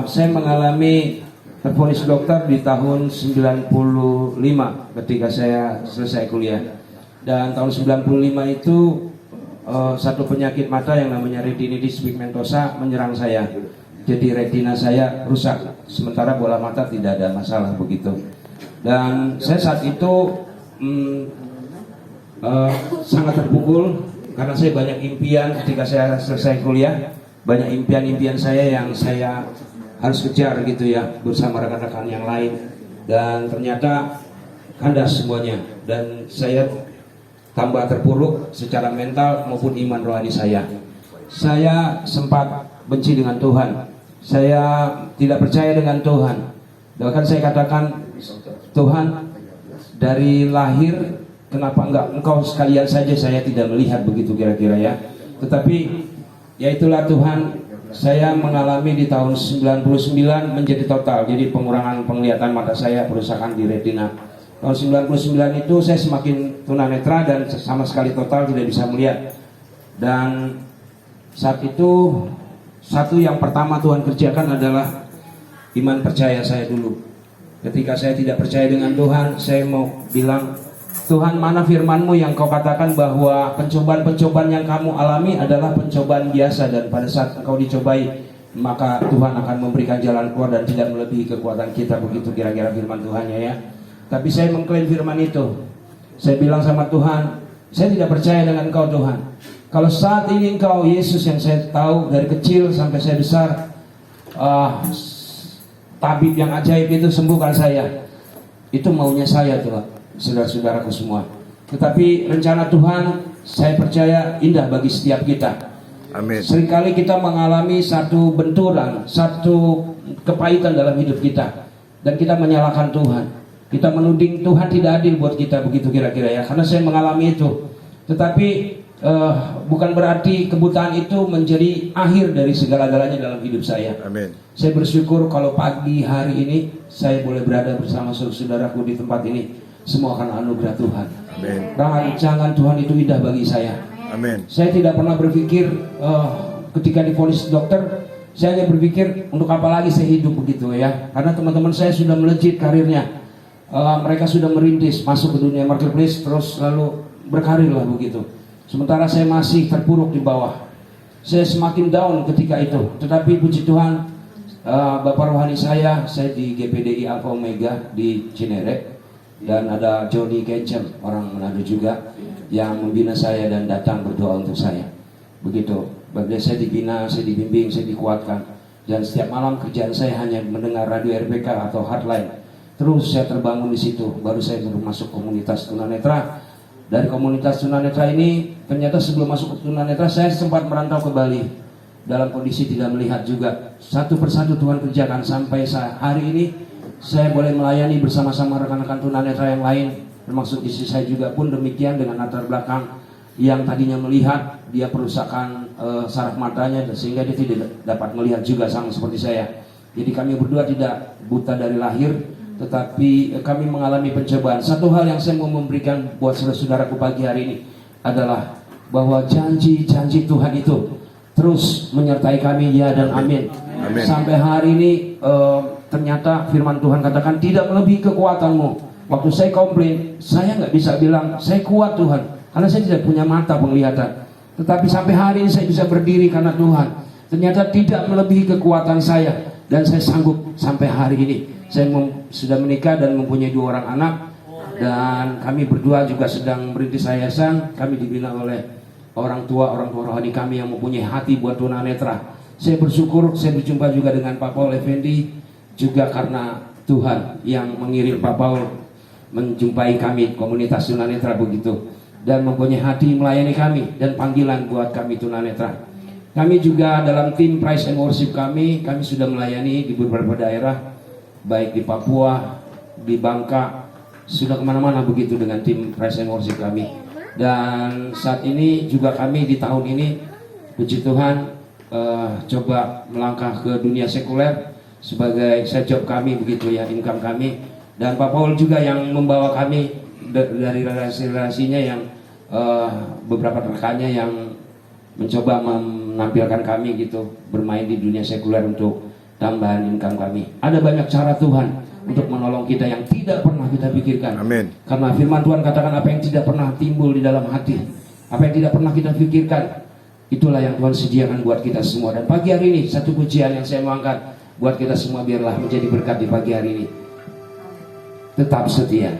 Saya mengalami tervonis dokter di tahun 95 ketika saya selesai kuliah. Dan tahun 95 itu satu penyakit mata yang namanya retinitis pigmentosa menyerang saya. Jadi retina saya rusak, sementara bola mata tidak ada masalah begitu. Dan saya saat itu sangat terpukul karena saya banyak impian ketika saya selesai kuliah, banyak impian-impian saya yang saya harus kejar gitu ya bersama rekan-rekan yang lain, dan ternyata kandas semuanya dan saya tambah terpuruk secara mental maupun iman rohani saya. Saya sempat benci dengan Tuhan, saya tidak percaya dengan Tuhan. Bahkan saya katakan, Tuhan, dari lahir kenapa enggak engkau sekalian saja, saya tidak melihat begitu kira-kira ya. Tetapi ya itulah Tuhan, saya mengalami di tahun 99 menjadi total. Jadi pengurangan penglihatan mata saya, perusakan di retina. Tahun 99 itu saya semakin tunanetra dan sama sekali total tidak bisa melihat. Dan saat itu satu yang pertama Tuhan kerjakan adalah iman percaya saya dulu. Ketika saya tidak percaya dengan Tuhan, saya mau bilang, Tuhan, mana firman-Mu yang Kau katakan bahwa pencobaan-pencobaan yang kamu alami adalah pencobaan biasa, dan pada saat Engkau dicobai maka Tuhan akan memberikan jalan keluar dan tidak melebihi kekuatan kita. Begitu kira-kira firman Tuhannya ya. Tapi saya mengklaim firman itu. Saya bilang sama Tuhan, saya tidak percaya dengan Engkau Tuhan. Kalau saat ini Engkau Yesus yang saya tahu dari kecil sampai saya besar, tabib yang ajaib itu, sembuhkan saya. Itu maunya saya Tuhan, saudara-saudaraku semua. Tetapi rencana Tuhan saya percaya indah bagi setiap kita. Amin. Seringkali kita mengalami satu benturan, satu kepahitan dalam hidup kita, dan kita menyalahkan Tuhan. Kita menuding Tuhan tidak adil buat kita, begitu kira-kira ya. Karena saya mengalami itu. Tetapi bukan berarti kebutaan itu menjadi akhir dari segala-galanya dalam hidup saya. Amin. Saya bersyukur kalau pagi hari ini saya boleh berada bersama saudaraku di tempat ini. Semua karena anugerah Tuhan. Amin. Rancangan Tuhan itu indah bagi saya. Amin. Saya tidak pernah berpikir ketika divonis dokter, saya hanya berpikir untuk apa lagi saya hidup begitu ya. Karena teman-teman saya sudah melejit karirnya. Mereka sudah merintis masuk ke dunia marketplace, terus lalu berkarir lah begitu. Sementara saya masih terpuruk di bawah. Saya semakin down ketika itu. Tetapi puji Tuhan, Bapak rohani saya di GPDI Alpha Omega di Cinere, dan ada Johnny Kencem, orang Manado juga, yang membina saya dan datang berdoa untuk saya. Begitu. Bagi saya dibina, saya dibimbing, saya dikuatkan. Dan setiap malam kerjaan saya hanya mendengar radio RPK atau Hotline. Terus saya terbangun di situ. Baru saya masuk komunitas tunanetra. Dari komunitas tunanetra ini, ternyata sebelum masuk ke tunanetra saya sempat merantau ke Bali dalam kondisi tidak melihat juga. Satu persatu Tuhan kerjakan sampai hari ini saya boleh melayani bersama-sama rekan-rekan tunanetra yang lain, termasuk istri saya juga pun demikian, dengan latar belakang yang tadinya melihat, dia perusakan saraf matanya sehingga dia tidak dapat melihat juga sama seperti saya. Jadi kami berdua tidak buta dari lahir, tetapi kami mengalami pencobaan. Satu hal yang saya mau memberikan buat saudara-saudaraku pagi hari ini adalah bahwa janji-janji Tuhan itu terus menyertai kami, ya dan amin. Amin. Sampai hari ini ternyata firman Tuhan katakan tidak melebihi kekuatanmu. Waktu saya komplain, saya nggak bisa bilang saya kuat Tuhan, karena saya tidak punya mata penglihatan. Tetapi sampai hari ini saya bisa berdiri karena Tuhan. Ternyata tidak melebihi kekuatan saya, dan saya sanggup sampai hari ini. Saya sudah menikah dan mempunyai 2 orang anak, dan kami berdua juga sedang merintis yayasan. Kami dibina oleh orang tua rohani kami yang mempunyai hati buat tunanetra. Saya bersyukur saya berjumpa juga dengan Pak Paul Effendi, juga karena Tuhan yang mengirim Pak Paul menjumpai kami komunitas tunanetra begitu, dan mempunyai hati melayani kami dan panggilan buat kami tunanetra. Kami juga dalam tim Praise and Worship kami sudah melayani di beberapa daerah, baik di Papua, di Bangka, sudah kemana-mana begitu dengan tim Praise and Worship kami. Dan saat ini juga kami di tahun ini, puji Tuhan, coba melangkah ke dunia sekuler sebagai side job kami begitu ya, income kami. Dan Pak Paul juga yang membawa kami dari relasi-relasinya yang beberapa rekannya yang mencoba menampilkan kami gitu bermain di dunia sekuler untuk tambahan income kami. Ada banyak cara Tuhan untuk menolong kita yang tidak pernah kita pikirkan. Amin. Karena firman Tuhan katakan apa yang tidak pernah timbul di dalam hati, apa yang tidak pernah kita pikirkan, itulah yang Tuhan sediakan buat kita semua. Dan pagi hari ini satu pujian yang saya mau angkat buat kita semua, biarlah menjadi berkat di pagi hari ini. Tetap setia.